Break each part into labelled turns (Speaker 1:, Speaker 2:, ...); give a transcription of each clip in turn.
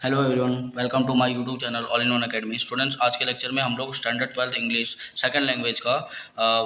Speaker 1: Hello everyone, welcome to my YouTube channel all in one academy. Students, आज के lecture में हम लोग standard 12th English second language का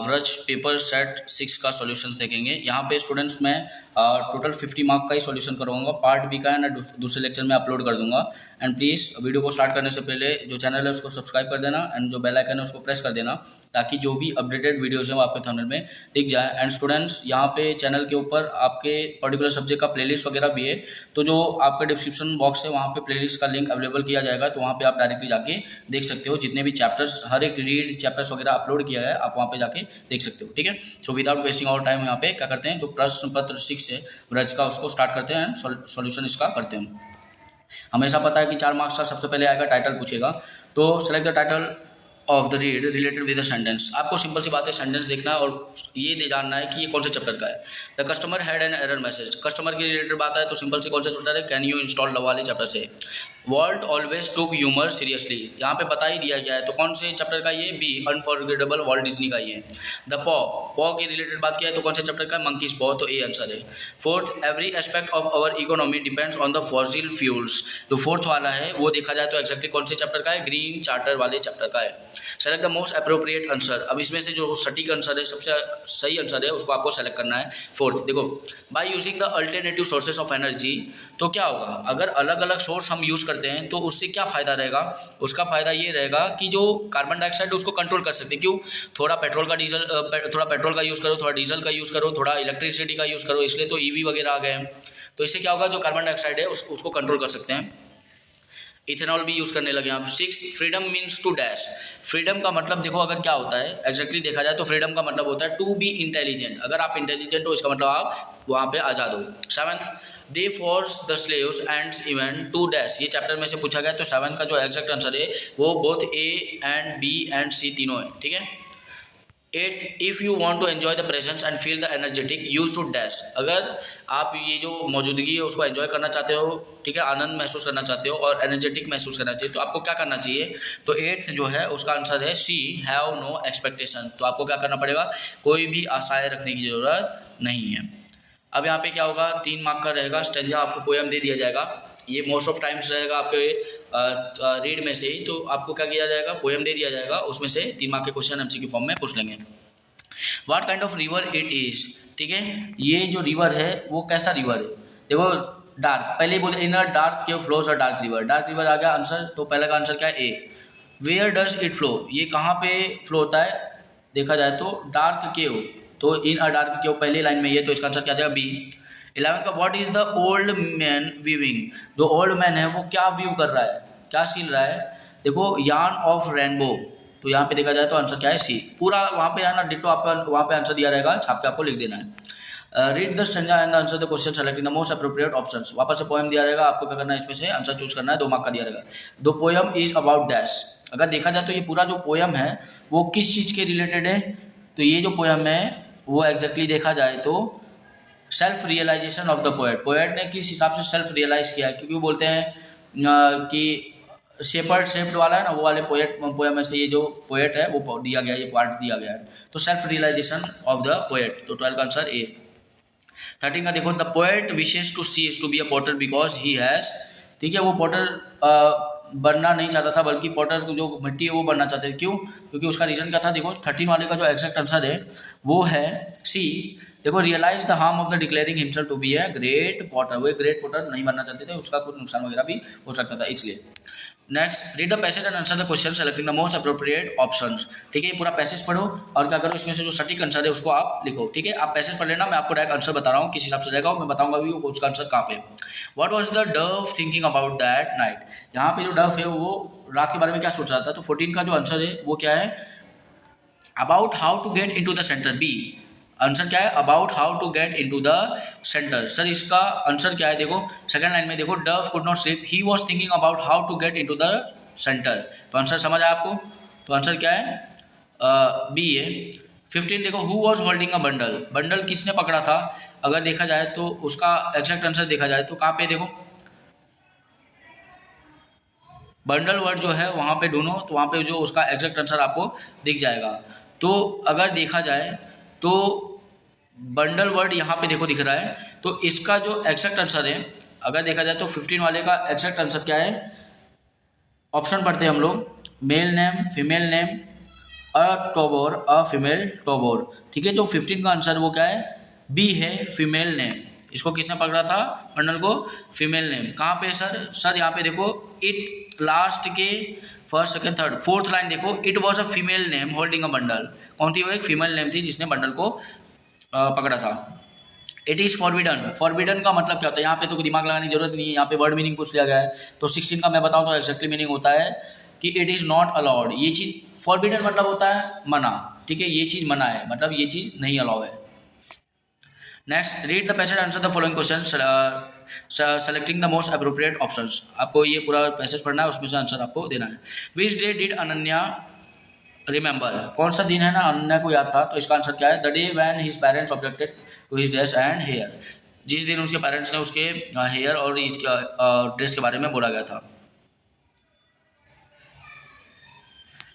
Speaker 1: व्रज पेपर सेट 6 का सॉल्यूशन देखेंगे। यहाँ पे स्टूडेंट्स मैं टोटल 50 मार्क का ही सॉल्यूशन करवाऊंगा। पार्ट बी का है ना दूसरे लेक्चर में अपलोड कर दूंगा। एंड प्लीज़ वीडियो को स्टार्ट करने से पहले जो चैनल है उसको सब्सक्राइब कर देना एंड जो बेल आइकन है उसको प्रेस कर देना, ताकि जो भी अपडेटेड वीडियोज़ हैं वो आपके थंबनेल में दिख जाए। एंड स्टूडेंट्स, यहाँ पे चैनल के ऊपर आपके पर्टिकुलर सब्जेक्ट का प्लेलिस्ट वगैरह भी है, तो जो आपका डिस्क्रिप्शन बॉक्स है वहाँ पे प्लेलिस्ट का लिंक अवेलेबल किया जाएगा, तो वहाँ पे आप डायरेक्टली जाके देख सकते हो। जितने भी चैप्टर्स, हर एक रीड चैप्टर्स वगैरह अपलोड किया है, आप वहाँ पे जाके देख सकते हो। ठीक है, so without wasting our time यहाँ पे क्या करते हैं, जो प्रश्न पत्र 6 है ब्रज का, उसको स्टार्ट करते हैं एंड सॉल्यूशन इसका करते हैं। हमेशा पता है कि 4 मार्क्स का सबसे पहले आएगा टाइटल पूछेगा, तो select the title of the read related with the sentence. आपको सिंपल सी बात है, सेंटेंस देखना है और ये दे जानना है कि ये कौन से चैप्टर का है। The customer had an error message, customer के रिलेटेड बात है तो सिंपल सी कौन सा चैप्टर है, कैन यू इंस्टॉल लव वाले चैप्टर से। वर्ल्ड ऑलवेज टुक ह्यूमर सीरियसली, यहाँ पे बता ही दिया गया है, तो कौन से चैप्टर का ये, बी अनफॉरगेटेबल वॉल्ट डिज्नी का ये। द पॉ के रिलेटेड बात किया है तो कौन से चैप्टर का, मंकीज पॉ, तो ए आंसर है। Fourth, every aspect of our economy depends on the fossil fuels, तो फोर्थ वाला है वो देखा जाए तो एक्जैक्टली कौन से चैप्टर का है, ग्रीन चार्टर वाले चैप्टर का है। Select the most appropriate answer, अब इसमें से जो सटीक आंसर है, सबसे सही आंसर है, उसको आपको सेलेक्ट करना है। फोर्थ देखो, by using the alternative sources of energy, तो क्या होगा, अगर अलग अलग सोर्स हम यूज़ करते हैं तो उससे क्या फ़ायदा रहेगा, उसका फ़ायदा ये रहेगा कि जो कार्बन डाइऑक्साइड है उसको कंट्रोल कर सकते हैं। क्यों, थोड़ा पेट्रोल का यूज़ करो, थोड़ा डीजल का यूज़ करो, थोड़ा इलेक्ट्रिसिटी का यूज़ करो, इसलिए तो ईवी वगैरह आ गए हैं। तो इससे क्या होगा, जो कार्बन डाइऑक्साइड है उसको कंट्रोल कर सकते हैं। इथेनॉल भी यूज़ करने लगे आप। 6, freedom means to dash, freedom का मतलब देखो अगर क्या होता है एक्जैक्टली देखा जाए तो फ्रीडम का मतलब होता है टू बी इंटेलिजेंट। अगर आप इंटेलिजेंट हो इसका मतलब आप वहाँ पे आज़ाद हो। 7th, they force the slaves and even to dash, ये चैप्टर में से पूछा गया, तो 7th का जो एग्जैक्ट आंसर है वो both A and B and C तीनों है। ठीक है। 8th, if you want to enjoy the presence and feel the energetic use to dash, अगर आप ये जो मौजूदगी है उसको एंजॉय करना चाहते हो, ठीक है, आनंद महसूस करना चाहते हो और एनर्जेटिक महसूस करना चाहिए, तो आपको क्या करना चाहिए, तो 8th जो है उसका आंसर है सी, हैव नो एक्सपेक्टेशन, तो आपको क्या करना पड़ेगा, कोई भी आशाएं रखने की ज़रूरत नहीं है। अब यहाँ पे क्या होगा, 3 मार्क का रहेगा स्टेंजा, आपको पोएम दे दिया जाएगा, ये मोस्ट ऑफ टाइम्स रहेगा आपके रीड में से ही, तो आपको क्या किया जाएगा, पोएम दे दिया जाएगा, उसमें से 3 मार्क के क्वेश्चन एमसीक्यू फॉर्म में पूछ लेंगे। What kind of river it is, ठीक है, ये जो रिवर है वो कैसा रिवर है, देखो डार्क, पहले बोले in a dark cave flows a dark river, dark river आ गया आंसर, तो पहले का आंसर क्या है, A. Where does it flow, ये कहाँ पे फ्लो होता है, देखा जाए तो डार्क केव, तो इन अ डार्क केव पहले लाइन में ये, तो इसका आंसर क्या जाएगा, बी। 11th का what is the old man weaving, जो ओल्ड मैन है वो क्या व्यू कर रहा है, क्या सील रहा है, देखो यार्न ऑफ रेनबो, तो यहाँ पे देखा जाए तो आंसर क्या है, सी। पूरा वहाँ पे है ना डिटो, आपका वहाँ पे आंसर दिया रहेगा, छाप के आपको लिख देना है। Read the stanza and answer the question selecting the most appropriate options, वापस से पोएम दिया रहेगा, आपको क्या करना है, इसमें से आंसर चूज करना है, 2 मार्क का दिया रहेगा। दो पोएम इज अबाउट डैश, अगर देखा जाए तो ये पूरा जो पोएम है वो किस चीज़ के रिलेटेड है, तो ये जो पोएम है वो एग्जैक्टली देखा जाए तो self realization of the poet, poet ने किस हिसाब से सेल्फ रियलाइज किया है, क्योंकि वो बोलते हैं कि शेपर्ड शेप्ड वाला है ना, वो वाले पोएम में से ये जो पोएट है वो दिया गया है, ये पार्ट दिया गया है, तो self realization of the poet, तो 12 का आंसर ए। 13 का देखो, the poet wishes to cease to be a potter because he has, ठीक है, वो पॉटर बनना नहीं चाहता था, बल्कि पॉटर जो मिट्टी है वो बनना चाहते थे, क्यों, क्योंकि उसका रीजन क्या था, देखो 13 वाले का जो एग्जैक्ट आंसर है वो है सी। देखो, realize the harm of the declaring himself to be a great potter, वो ग्रेट पॉटर नहीं बनना चाहते थे, उसका कुछ नुकसान वगैरह भी हो सकता था, इसलिए। Next, read the passage and answer the question selecting the most appropriate options, ठीक है, ये पूरा पैसेज पढ़ो और क्या करो, इसमें से जो सटीक आंसर है उसको आप लिखो, ठीक है, आप पैसेज पढ़ लेना, मैं आपको डायरेक्ट आंसर बता रहा हूँ किस हिसाब से रहेगा, मैं बताऊंगा भी वो उसका आंसर कहाँ पे। What was the Dove thinking about that night, यहाँ पे जो डव है वो रात के बारे में क्या सोच रहा था, तो 14 का जो आंसर है वो क्या है, about how to get into the centre, B. Answer क्या है, about how to get into the centre, sir इसका आंसर क्या है, देखो सेकंड लाइन में देखो, dove could not sleep, he was thinking about how to get into the centre, तो answer समझ आया आपको, तो आंसर क्या है, बी है। 15 देखो, who was holding a bundle, bundle किसने पकड़ा था, अगर देखा जाए तो उसका एग्जैक्ट आंसर देखा जाए तो कहाँ पे, देखो बंडल वर्ड जो है वहाँ पे ढूंढो, तो वहाँ पे जो उसका एग्जैक्ट आंसर आपको दिख जाएगा, तो अगर देखा जाए तो बंडल वर्ड यहाँ पे देखो दिख रहा है, तो इसका जो एग्जैक्ट आंसर है अगर देखा जाए तो 15 वाले का एग्जैक्ट आंसर क्या है, ऑप्शन पढ़ते हैं हम लोग, male name, female name, a tobor, a female tobor. ठीक है, जो 15 का आंसर वो क्या है, बी है, फीमेल नेम। इसको किसने पकड़ा था बंडल को, फीमेल नेम। कहाँ पे सर, सर यहाँ पे देखो, इट लास्ट के first second third fourth line देखो, it was a female name holding a bundle. कौन थी वो, एक फीमेल नेम थी जिसने बंडल को पकड़ा था। इट इज़ फॉरबिडन, फॉरबिडन का मतलब क्या होता है, यहाँ पे तो दिमाग लगाने की जरूरत नहीं है, यहाँ पे वर्ड मीनिंग पूछ लिया गया है। तो 16 का मैं बताऊँ तो एक्जैक्टली मीनिंग होता है कि इट इज़ नॉट अलाउड। ये चीज़ फॉरबिडन मतलब होता है मना, ठीक है, ये चीज़ मना है, मतलब ये चीज़ नहीं अलाउ है। Next, read the passage, answer the following question, selecting the most appropriate options. आपको ये पूरा पैसेज पढ़ना है, उसमें से आंसर आपको देना है। Which day did Ananya remember, कौन सा दिन है ना अनन्या को याद था, तो इसका आंसर क्या है, the day when his parents objected to his dress and hair. जिस दिन उसके पेरेंट्स ने उसके हेयर और इसके ड्रेस के बारे में बोला गया था।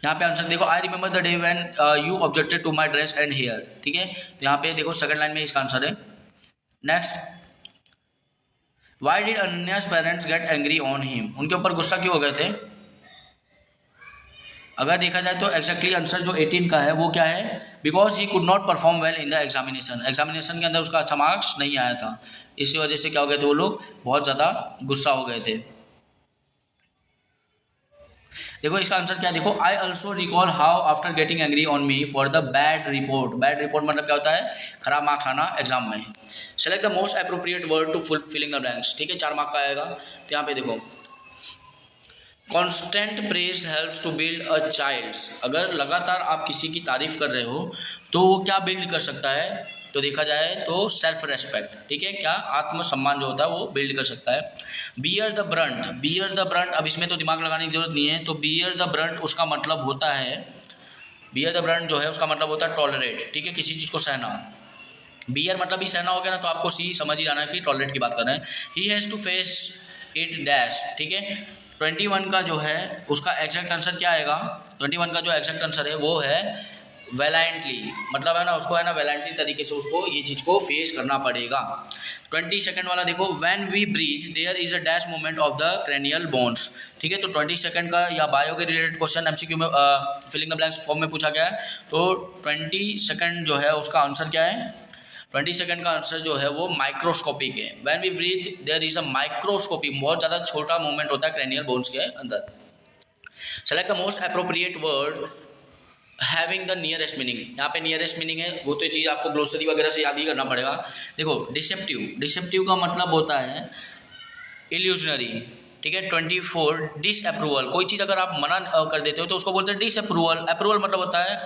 Speaker 1: यहाँ पे आंसर देखो, I remember the day when you objected to my dress and hair. ठीक है, तो यहाँ पे देखो सेकंड लाइन में इसका आंसर है। नेक्स्ट, वाई डिड अनन्यास parents get angry on him, उनके ऊपर गुस्सा क्यों हो गए थे। अगर देखा जाए तो एक्जैक्टली आंसर जो 18 का है वो क्या है, because he could not perform well in the examination. Examination के अंदर उसका अच्छा मार्क्स नहीं आया था, इसी वजह से क्या हो गए थे वो लोग, बहुत ज़्यादा गुस्सा हो गए थे। देखो इसका आंसर क्या है, देखो, I also recall how after getting angry on me for the bad report. Bad report मतलब क्या होता है, खराब मार्क्स आना एग्जाम में। Select the most appropriate word to filling the blanks. ठीक है, 4 मार्क का आएगा। तो यहाँ पे देखो, constant praise helps to build a child. अगर लगातार आप किसी की तारीफ कर रहे हो तो वो क्या बिल्ड कर सकता है, तो देखा जाए तो सेल्फ रेस्पेक्ट। ठीक है, क्या आत्मसम्मान जो होता है वो बिल्ड कर सकता है। Bear the Brunt, bear the Brunt, अब इसमें तो दिमाग लगाने की जरूरत नहीं है। तो बियर द ब्रंट उसका मतलब होता है, बियर द ब्रंट जो है उसका मतलब होता है टॉलरेट। ठीक है, किसी चीज़ को सहना। बियर मतलब ही सहना हो गया ना, तो आपको सी समझ ही जाना है कि टॉलरेट की बात कर रहे हैं। He has to face it dash. ठीक है, 21 का जो है उसका एग्जैक्ट आंसर क्या आएगा, 21 का जो एग्जैक्ट आंसर है वो है वैलेंटली, मतलब है ना उसको है ना वैलेंटली तरीके से उसको ये चीज़ को फेस करना पड़ेगा। 22 वाला देखो, when we breathe there is a dash movement of the cranial bones. ठीक है, तो 22 का या बायो के रिलेटेड क्वेश्चन एमसीक्यू में फिलिंग द ब्लैंक्स फॉर्म में पूछा गया है। तो 22 जो है उसका आंसर क्या है, 22 का आंसर जो है वो माइक्रोस्कोपिक है। When we breathe there is a microscopic, बहुत ज़्यादा छोटा मूवमेंट होता है क्रेनियल बोन्स के अंदर। Select the most appropriate word having the nearest meaning. यहाँ पे नियरेस्ट मीनिंग है वो तो चीज़ आपको ग्लोसरी वगैरह से याद ही करना पड़ेगा। देखो डिसेप्टिव, डिसेप्टिव का मतलब होता है इल्यूजनरी। ठीक है, 24 डिसअप्रूवल, कोई चीज़ अगर आप मना कर देते हो तो उसको बोलते हैं डिसअप्रूवल। अप्रूवल मतलब होता है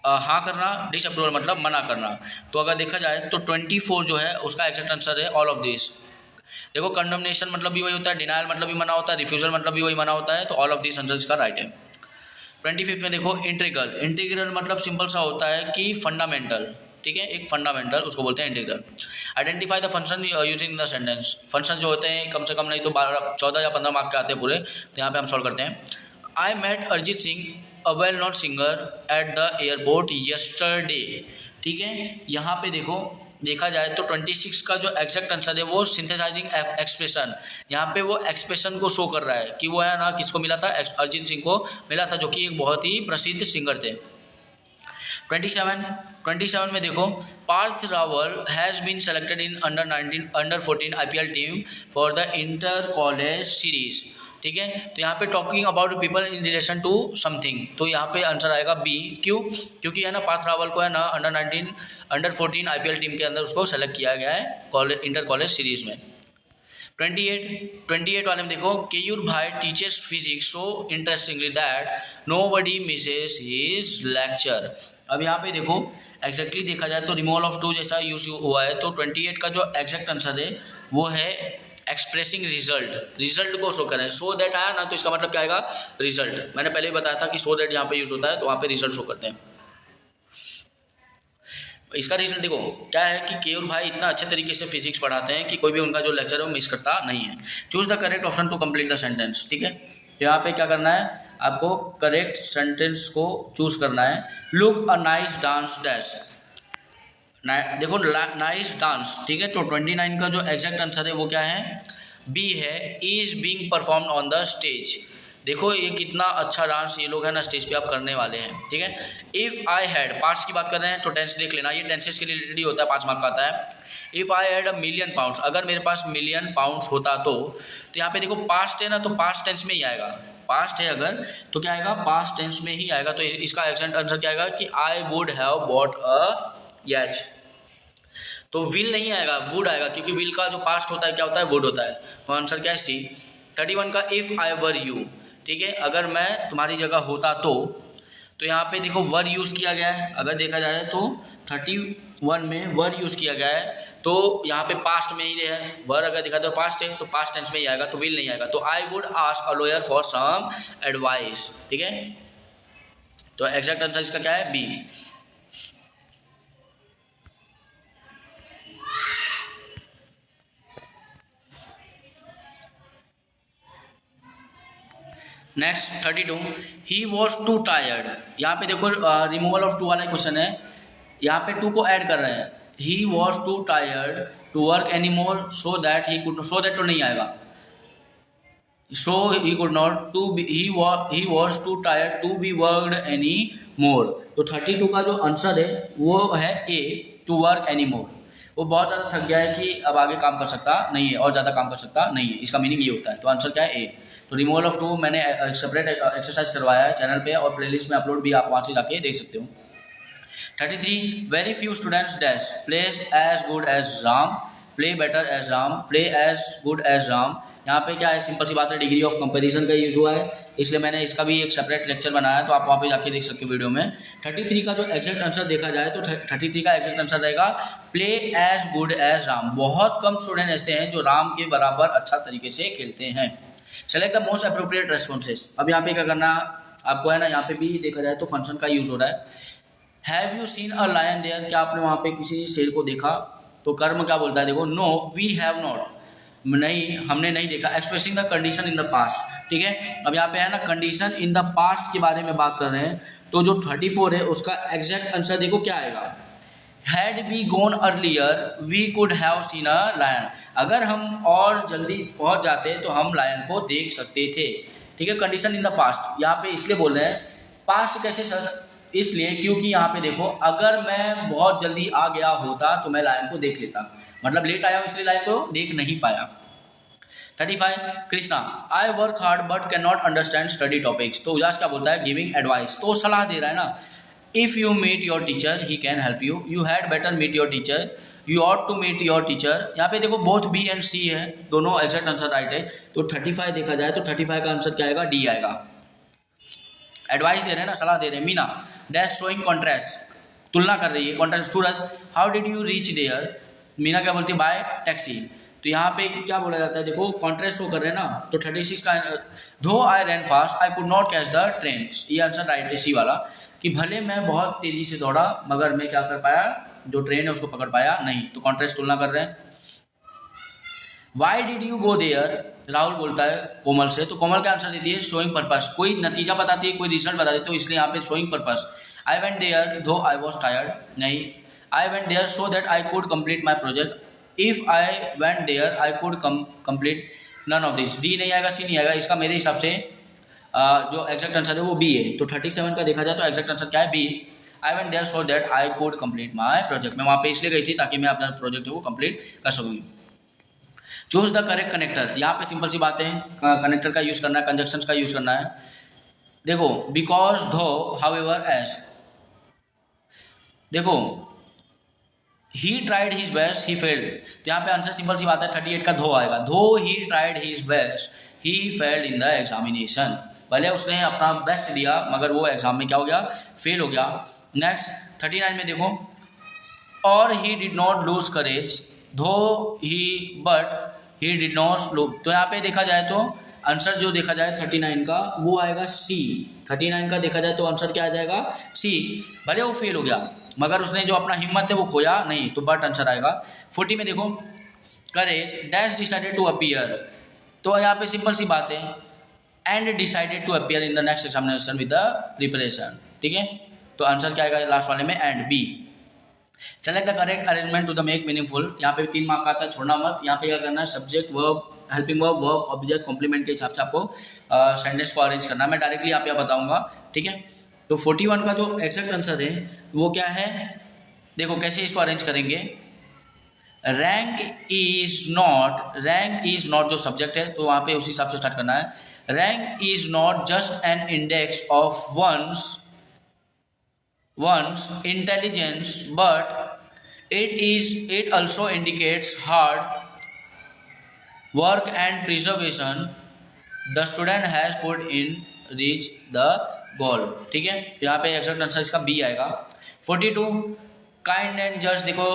Speaker 1: हाँ करना, डिसअप्रूवल मतलब मना करना। तो अगर देखा जाए तो 24 जो है उसका एग्जैक्ट आंसर है ऑल ऑफ दिस। देखो कंडमनेशन मतलब भी वही होता है, डिनायल मतलब भी मना होता है, रिफ्यूजल मतलब भी वही मना होता है। तो ऑल ऑफ दिस आंसर इसका राइट है। 25 में देखो इंटीग्रल, इंटीग्रल मतलब सिंपल सा होता है कि फंडामेंटल। ठीक है, एक फंडामेंटल उसको बोलते हैं integral. Identify the function using the sentence. Function जो होते हैं कम से कम नहीं तो 12, 14 या 15 मार्क के आते हैं पूरे। तो यहाँ पे हम सॉल्व करते हैं। I met Arijit Singh a well known singer at the airport yesterday. ठीक है, यहाँ पे देखो देखा जाए तो 26 का जो एग्जैक्ट आंसर है वो सिंथेसाइजिंग एक्सप्रेशन, यहाँ पे वो एक्सप्रेशन को शो कर रहा है कि वो है ना किसको मिला था, अरिजीत सिंह को मिला था, जो कि एक बहुत ही प्रसिद्ध सिंगर थे। 27 में देखो, Parth Rawal has been selected in under 14 IPL team for the inter college series. ठीक है, तो यहाँ पे talking about people in relation to something, तो यहाँ पे आंसर आएगा बी। क्यों, क्योंकि है ना पार्थ रावल को है ना अंडर 14 IPL टीम के अंदर उसको सेलेक्ट किया गया है कॉलेज इंटर कॉलेज सीरीज में। 28 वाले में देखो, केयूर भाई teachers physics so interestingly that nobody Mrs his lecture. अब यहाँ पे देखो एग्जैक्टली देखा जाए तो रिमूवल ऑफ टू जैसा यूज हुआ है। तो 28 का जो एग्जैक्ट आंसर है वो है एक्सप्रेसिंग रिजल्ट, रिजल्ट को शो करें। सो दैट आया ना तो इसका मतलब क्या आएगा, रिजल्ट। मैंने पहले ही बताया था कि सो दैट यहाँ पे यूज होता है तो वहाँ पे रिजल्ट शो करते हैं। इसका रीजन देखो क्या है कि केयूर भाई इतना अच्छे तरीके से फिजिक्स पढ़ाते हैं कि कोई भी उनका जो लेक्चर है वो मिस करता नहीं है। Choose the correct option to complete the sentence. ठीक है, तो यहाँ पे क्या करना है, आपको करेक्ट सेंटेंस को चूज करना है। Look a nice dance dash. देखो नाइस डांस, ठीक है। तो 29 का जो एग्जैक्ट आंसर है वो क्या है, बी है, is being performed on the stage. देखो ये कितना अच्छा डांस ये लोग है ना स्टेज पे आप करने वाले हैं, ठीक है। इफ़ आई हैड, पास्ट की बात कर रहे हैं तो टेंस देख लेना, ये टेंसेस के रिलेटेड ही होता है, 5 मार्क का आता है। If I had a million pounds, अगर मेरे पास मिलियन पाउंड्स होता तो यहाँ पे देखो पास्ट है ना, तो पास्ट टेंस में ही आएगा। पास्ट है अगर तो क्या आएगा, पास्ट टेंस में ही आएगा। तो इसका एग्जैक्ट आंसर क्या आएगा कि I would have bought a याच। तो विल नहीं आएगा, वुड आएगा, क्योंकि विल का जो पास्ट होता है क्या होता है, वुड होता है। तो आंसर क्या है, सी। 31 का इफ़ आई वर यू, ठीक है, अगर मैं तुम्हारी जगह होता तो यहाँ पे देखो वर यूज़ किया गया है। अगर देखा जाए तो 31 में वर यूज़ किया गया है, तो यहाँ पे पास्ट में ही है। वर अगर देखा तो पास्ट है, तो पास्ट टेंस में ही आएगा, तो विल नहीं आएगा। तो I would ask a lawyer for some advice, ठीक है। तो एग्जैक्ट आंसर इसका क्या है, B. Next 32, he was too tired. यहाँ पे देखो रिमूवल ऑफ टू वाला क्वेश्चन है, यहाँ पे टू को ऐड कर रहे हैं। He was too tired to work any more so that he could, so that तो नहीं आएगा, so he could not to be, he was too tired to be worked any more. तो 32 का जो आंसर है वो है A, to work any more. वो बहुत ज़्यादा थक गया है कि अब आगे काम कर सकता नहीं है और ज़्यादा काम कर सकता नहीं है, इसका मीनिंग ये होता है। तो आंसर क्या है, ए। तो रिमूवल ऑफ टू मैंने सेपरेट एक्सरसाइज करवाया है चैनल पे और प्लेलिस्ट में अपलोड भी, आप वहाँ से जाके देख सकते हो। 33, very few students dash plays as good as Ram, play better as Ram, play as good as Ram. यहाँ पे क्या है, सिंपल सी बात है, डिग्री ऑफ कंपैरिजन का यूज हुआ है, इसलिए मैंने इसका भी एक सेपरेट लेक्चर बनाया, तो आप वहाँ पे जाके देख सकते हो वीडियो में। 33 का जो एग्जैक्ट आंसर देखा जाए तो 33 का एग्जैक्ट आंसर रहेगा play as good as Ram. बहुत कम स्टूडेंट ऐसे हैं जो राम के बराबर अच्छा तरीके से खेलते हैं। Select the most appropriate responses. अब यहाँ पे क्या करना आपको है ना, यहाँ पे भी देखा जाए तो फंक्शन का यूज हो रहा है। Have you seen a lion there, क्या आपने वहाँ पे किसी शेर को देखा? तो कर्म क्या बोलता है, देखो नो वी हैव नॉट, नहीं हमने नहीं देखा। Expressing the condition in the past, ठीक है। अब यहाँ पे है ना कंडीशन इन द पास्ट के बारे में बात कर रहे हैं, तो जो 34 है उसका एग्जैक्ट आंसर देखो क्या आएगा, had we gone earlier we could have seen a lion. अगर हम और जल्दी पहुंच जाते तो हम लायन को देख सकते थे, ठीक है। कंडीशन इन द पास्ट यहाँ पे इसलिए बोल रहे हैं, पास्ट कैसे सर, इसलिए क्योंकि यहाँ पे देखो अगर मैं बहुत जल्दी आ गया होता तो मैं लायन को देख लेता, मतलब लेट आया हूँ इसलिए लायन को देख नहीं पाया। 35, Krishna I work hard but can not understand study topics. तो उजास क्या बोलता है, गिविंग एडवाइस, तो सलाह दे रहा है ना। If you meet your teacher he can help you, you had better meet your teacher, you ought to meet your teacher. यहाँ पे देखो बोथ बी एंड सी है, दोनों एग्जैक्ट आंसर राइट है। तो 35 देखा जाए तो 35 का आंसर क्या आएगा, डी आएगा। एडवाइस दे रहे हैं ना, सलाह दे रहे हैं। मीना डैश शोइंग कॉन्ट्रास्ट, तुलना कर रही है, contrast. Suraj how did you reach there, Meena क्या बोलती है, बाय टैक्सी। तो यहाँ पे क्या बोला जाता है, देखो कॉन्ट्रास्ट शो कर रहे हैं ना। तो 36 का दो I ran fast I could not catch the train, ये आंसर राइट है सी वाला, कि भले मैं बहुत तेजी से दौड़ा मगर मैं क्या कर पाया, जो ट्रेन है उसको पकड़ पाया नहीं। तो कॉन्ट्रास्ट तुलना कर रहे हैं। Why did you go there, Rahul बोलता है कोमल से, तो कोमल का आंसर देती है शोइंग पर्पस, कोई नतीजा बताती है, कोई रिजल्ट बताती है, तो इसलिए यहाँ पे showing purpose. I went there though I was tired, नहीं, I went there so that I could complete my project, if I went there I could complete none of this. D नहीं आएगा, सी नहीं आएगा, इसका मेरे हिसाब से जो एग्जैक्ट आंसर है वो बी है। तो 37 का देखा जाए तो एग्जैक्ट आंसर क्या है, B. I went there so that I could complete my project, मैं वहाँ पे इसलिए गई थी ताकि मैं अपना प्रोजेक्ट जो वो कंप्लीट कर सकूँ। चूज द करेक्ट कनेक्टर, यहाँ पे सिंपल सी बात है, कनेक्टर का यूज़ करना है, कंजक्शंस का यूज़ करना है। देखो बिकॉज धो हाउएवर एज, देखो he tried his best he failed, तो यहाँ पे आंसर सिंपल सी बात है 38 का धो आएगा। धो he tried his best he failed in the examination, भले उसने अपना बेस्ट दिया मगर वो एग्जाम में क्या हो गया, फेल हो गया। नेक्स्ट 39 में देखो और he did not lose courage though he but he did not lose, तो यहाँ पे देखा जाए तो आंसर जो देखा जाए 39 का वो आएगा सी। 39 का देखा जाए तो आंसर क्या आ जाएगा, सी। भले वो फेल हो गया मगर उसने जो अपना हिम्मत है वो खोया नहीं, तो बट आंसर आएगा। 40 में देखो courage dash decided to appear, तो यहाँ पे सिंपल सी बात है and decided to appear in the next examination with the preparation, ठीक है। तो आंसर क्या आएगा लास्ट वाले में, and B. Select the correct arrangement to the make meaningful. यहाँ पे 3 मार्क का आता है, छोड़ना मत। यहाँ पे क्या करना है, subject verb helping verb verb object complement के हिसाब से आपको सेंटेंस को अरेंज करना है। मैं डायरेक्टली यहाँ पे बताऊंगा, ठीक है। तो 41 का जो एग्जैक्ट आंसर है वो क्या है, देखो कैसे इसको अरेंज करेंगे। रैंक इज नॉट जो सब्जेक्ट है तो वहाँ पे उसी हिसाब से स्टार्ट करना है। Rank is not just an index of one's intelligence, but it also indicates hard work and perseverance the student has put in reach the goal, ठीक है। तो यहाँ पे एग्जैक्ट आंसर इसका बी आएगा। 42 काइंड एंड जस्ट, देखो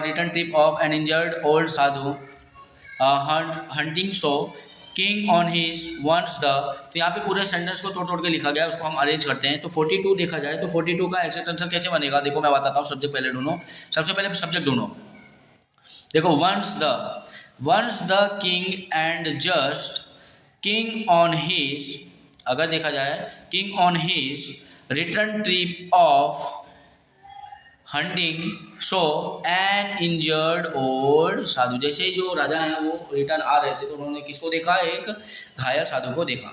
Speaker 1: return trip of an injured old sadhu hunting so king on his once the. तो यहाँ पे पूरे सेंटेंस को तोड़ तोड़ के लिखा गया है, उसको हम अरेंज करते हैं। तो 42 देखा जाए तो 42 का एग्जैक्ट आंसर कैसे बनेगा, देखो मैं बताता हूँ। सब्जेक्ट पहले ढूंढो, सबसे पहले सब्जेक्ट ढूंढो। देखो once the king and just king on his, अगर देखा जाए king on his return trip of hunting so an injured old sadhu. जैसे जो राजा हैं वो रिटर्न आ रहे थे तो उन्होंने किसको देखा, एक घायल साधु को देखा।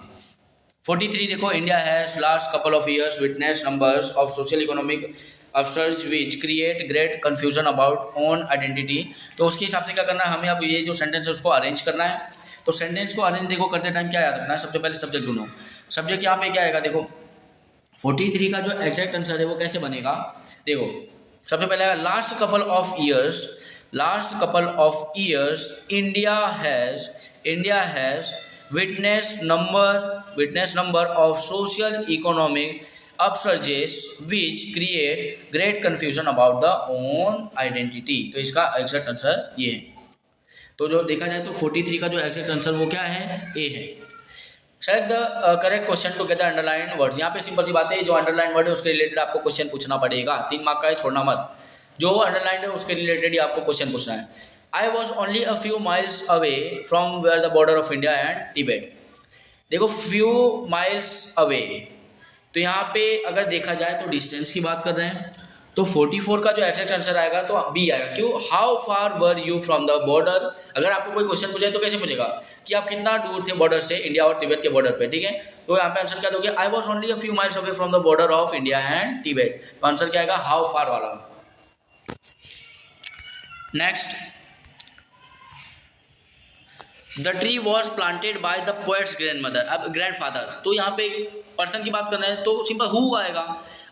Speaker 1: 43 देखो, India has last couple of years witness numbers of social economic upsurge which create great confusion about own identity. तो उसके हिसाब से क्या करना है हमें, अब ये जो सेंटेंस है उसको अरेंज करना है। तो सेंटेंस को अरेंज देखो करते टाइम क्या याद रखना है, सबसे पहले सब्जेक्ट ढूंढो। सब्जेक्ट यहाँ पे क्या आएगा, देखो 43 का जो एग्जैक्ट आंसर है वो कैसे बनेगा, देखो सबसे पहले last couple of years India has witness number of social economic upsurges which create great confusion about the own identity. तो इसका एग्जैक्ट आंसर ये है। तो जो देखा जाए तो 43 का जो एग्जैक्ट आंसर वो क्या है, ए है। Select the correct question to get the underline words. यहाँ पे सिंपल सी बात है, जो अंडरलाइन वर्ड है उसके रिलेटेड आपको क्वेश्चन पूछना पड़ेगा। 3 मार्क का है, छोड़ना मत। जो अंडरलाइन है उसके रिलेटेड ही आपको क्वेश्चन पूछना है। I was only a few miles away from where the border of India and Tibet. देखो फ्यू माइल्स अवे, तो यहाँ पे अगर देखा जाए तो डिस्टेंस की बात कर रहे हैं। तो 44 का जो एग्जैक्ट आंसर आएगा तो बी आएगा। क्यों, how far were you from the border. अगर आपको कोई क्वेश्चन पूछे तो कैसे पूछेगा कि आप कितना दूर थे बॉर्डर से, इंडिया और तिब्बत के बॉर्डर पे, ठीक है। तो यहाँ पे आंसर क्या दोगे, आई was only a few miles away from the border of India and Tibet. तो आंसर क्या आएगा, हाउ फार वाला। Next, the tree was planted by the poets grandmother. अब ग्रैंडफादर, तो यहाँ पे पर्सन की बात कर रहे हैं तो सिंपल हु आएगा,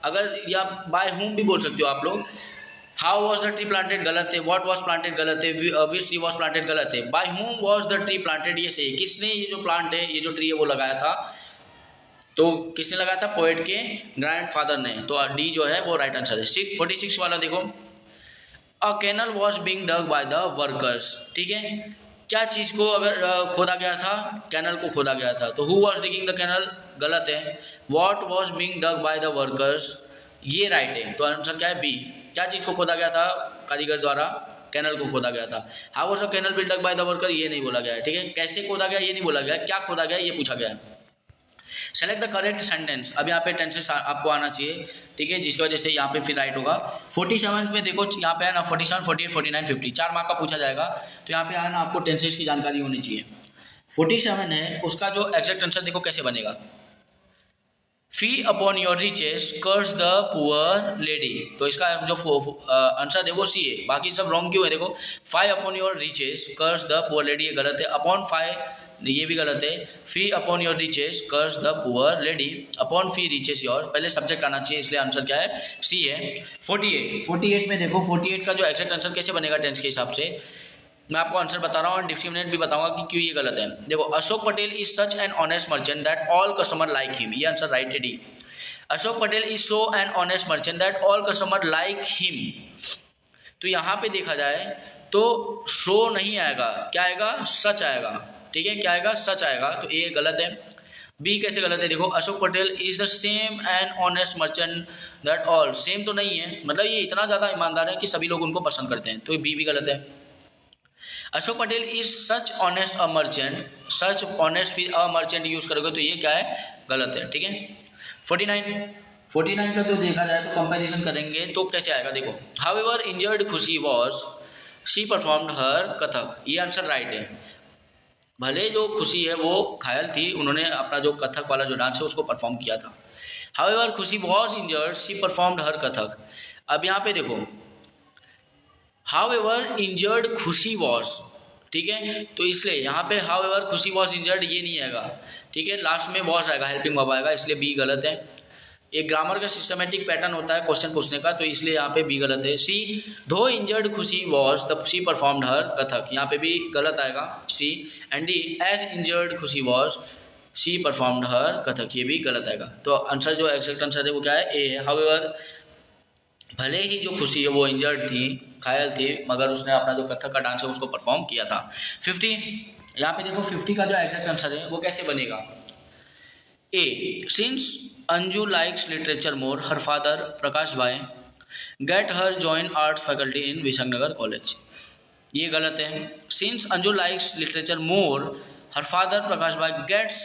Speaker 1: अगर या बाय हुम भी बोल सकते हो आप लोग। How was the tree planted गलत है, व्हाट वॉज प्लांटेड गलत है, विच ट्री वॉज प्लांटेड गलत है, by whom was the tree planted ये सही है। किसने ये जो प्लांट है, ये जो ट्री है वो लगाया था, तो किसने लगाया था, पोएट के ग्रैंडफादर ने। तो डी जो है वो राइट आंसर है। 46 वाला देखो, a canal was being dug by the workers, ठीक है। क्या चीज़ को अगर खोदा गया था, कैनल को खोदा गया था। तो who was digging the canal गलत है। What was being dug by the workers ये राइट है। तो आंसर क्या है, बी। क्या चीज़ को खोदा गया था कारीगर द्वारा, कैनल को खोदा गया था। How was the canal build dug by the worker ये नहीं बोला गया है, ठीक है। कैसे खोदा गया ये नहीं बोला गया, क्या खोदा गया ये पूछा गया है। Select the correct sentence. अब यहाँ पे टेंसेस आपको आना चाहिए, ठीक है, जिसकी वजह से यहाँ पे फिर राइट होगा। 47 में देखो यहाँ पे है ना 47, 48, 49, 50 4 मार्क का पूछा जाएगा। तो यहाँ पे है ना आपको टेंसेस की जानकारी होनी चाहिए। 47 है, उसका जो एग्जैक्ट आंसर देखो कैसे बनेगा। Fie upon your riches curse the poor lady. तो इसका जो आंसर है वो सी है, बाकी सब रॉन्ग क्यों है। देखो 5 upon your riches curse the poor lady ये गलत है, अपॉन 5 ये भी गलत है। Fie upon your riches curse the poor lady, upon fie riches your, पहले सब्जेक्ट आना चाहिए, इसलिए आंसर क्या है, सी है। 48 में देखो 48 का जो एग्जैक्ट आंसर कैसे बनेगा टेंस के हिसाब से, मैं आपको आंसर बता रहा हूँ और डिस्क्रिमिनेट भी बताऊंगा कि क्यों ये गलत है। देखो Ashok Patel is such an honest merchant that all customer like him, ये आंसर राइट है, D. Ashok Patel is so an honest merchant that all customer like him. तो यहाँ पे देखा जाए तो शो नहीं आएगा, क्या आएगा, सच आएगा, ठीक है। क्या आएगा, सच आएगा। तो ए गलत है। बी कैसे गलत है, देखो Ashok Patel is the same and honest merchant that all, same तो नहीं है, मतलब ये इतना ज़्यादा ईमानदार है कि सभी लोग उनको पसंद करते हैं, तो बी भी गलत है। Ashok Patel is such honest a merchant, such honest a merchant use करोगे तो ये क्या है, गलत है, ठीक है। 49 49 का तो देखा जाए तो कंपैरिजन करेंगे तो कैसे आएगा, देखो हाउएवर इंजर्ड खुशी वॉज शी परफॉर्म्ड हर कथक, ये आंसर राइट है। भले जो खुशी है वो घायल थी, उन्होंने अपना जो कथक वाला जो डांस है उसको परफॉर्म किया था। हाउएवर खुशी वॉज इंजर्ड शी परफॉर्म्ड हर कथक। अब यहाँ पे देखो हाउएवर इंजर्ड खुशी वॉज, ठीक है, तो इसलिए यहाँ पे हाउएवर खुशी वॉज इंजर्ड ये नहीं आएगा, ठीक है, लास्ट में वॉज आएगा, हेल्पिंग वर्ब आएगा, इसलिए बी गलत है। एक ग्रामर का सिस्टमेटिक पैटर्न होता है क्वेश्चन पूछने का, तो इसलिए यहाँ पे बी गलत है। सी दो इंजर्ड खुशी वॉज तब सी परफॉर्म्ड हर कथक, यहाँ पे भी गलत आएगा सी। एंड डी एज इंजर्ड खुशी वॉज शी परफॉर्म्ड हर कथक, ये भी गलत आएगा। तो आंसर जो एग्जैक्ट आंसर है वो क्या है, ए है। हाउएवर भले ही जो खुशी है वो इंजर्ड थी, घायल थी, मगर उसने अपना जो कथक का डांस है उसको परफॉर्म किया था। 50 यहाँ पे देखो 50 का जो एग्जैक्ट आंसर है वो कैसे बनेगा, A since Anju likes literature more her father Prakash bhai get her join arts faculty in Vishakhanagar college, ये गलत है। Since Anju likes literature more her father Prakash bhai gets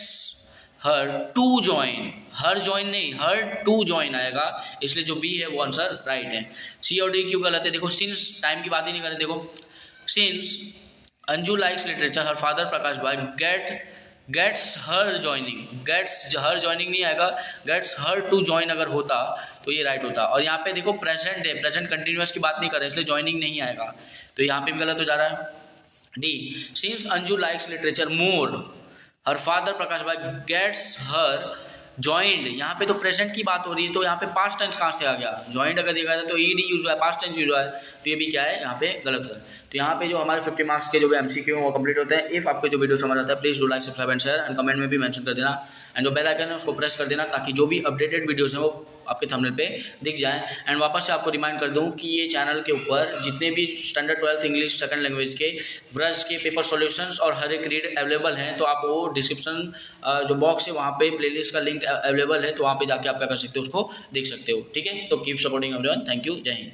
Speaker 1: her to join, her join नहीं हर टू जॉइन आएगा, इसलिए जो बी है वो आंसर राइट है। सी और डी क्यों गलत है, देखो सिंस टाइम की बात ही नहीं करें, देखो since Anju likes literature her father Prakash bhai gets her joining, gets her joining नहीं आएगा, गेट्स हर टू जॉइन अगर होता तो ये राइट होता। और यहाँ पे देखो प्रेजेंट है, प्रेजेंट कंटिन्यूअस की बात नहीं कर रहे, इसलिए जॉइनिंग नहीं आएगा, तो यहाँ पे भी गलत हो जा रहा है। D since Anju likes literature more her father Prakash bhai gets हर जॉइंड, यहाँ पे तो प्रेजेंट की बात हो रही है, तो यहाँ पे पास्ट टेंस कहाँ से आ गया, जॉइंड अगर देखा जाए तो ईडी यूज हुआ है, पास्ट टेंस यूज हुआ है, तो ये भी क्या है यहाँ पे गलत हुआ है। तो यहाँ पे जो हमारे 50 मार्क्स के जो भी एमसीक्यू वो कंप्लीट होते हैं। इफ आपको जो वीडियो समझ आता है please do like subscribe and share and comment में भी मेंशन कर देना, एंड जो बेल आइकन है उसको प्रेस कर देना ताकि जो भी अपडेटेड वीडियोस हैं वो आपके थंबनेल पे दिख जाए। एंड वापस से आपको रिमाइंड कर दूं कि ये चैनल के ऊपर जितने भी standard 12th English second language के व्रज के पेपर सॉल्यूशंस और हर एक रीड अवेलेबल हैं, तो आप वो डिस्क्रिप्शन जो बॉक्स है वहाँ पे प्लेलिस्ट का लिंक अवेलेबल है, तो वहाँ पे जाके आप क्या कर सकते हो उसको देख सकते हो, ठीक है। तो keep supporting everyone, thank you, जय हिंद।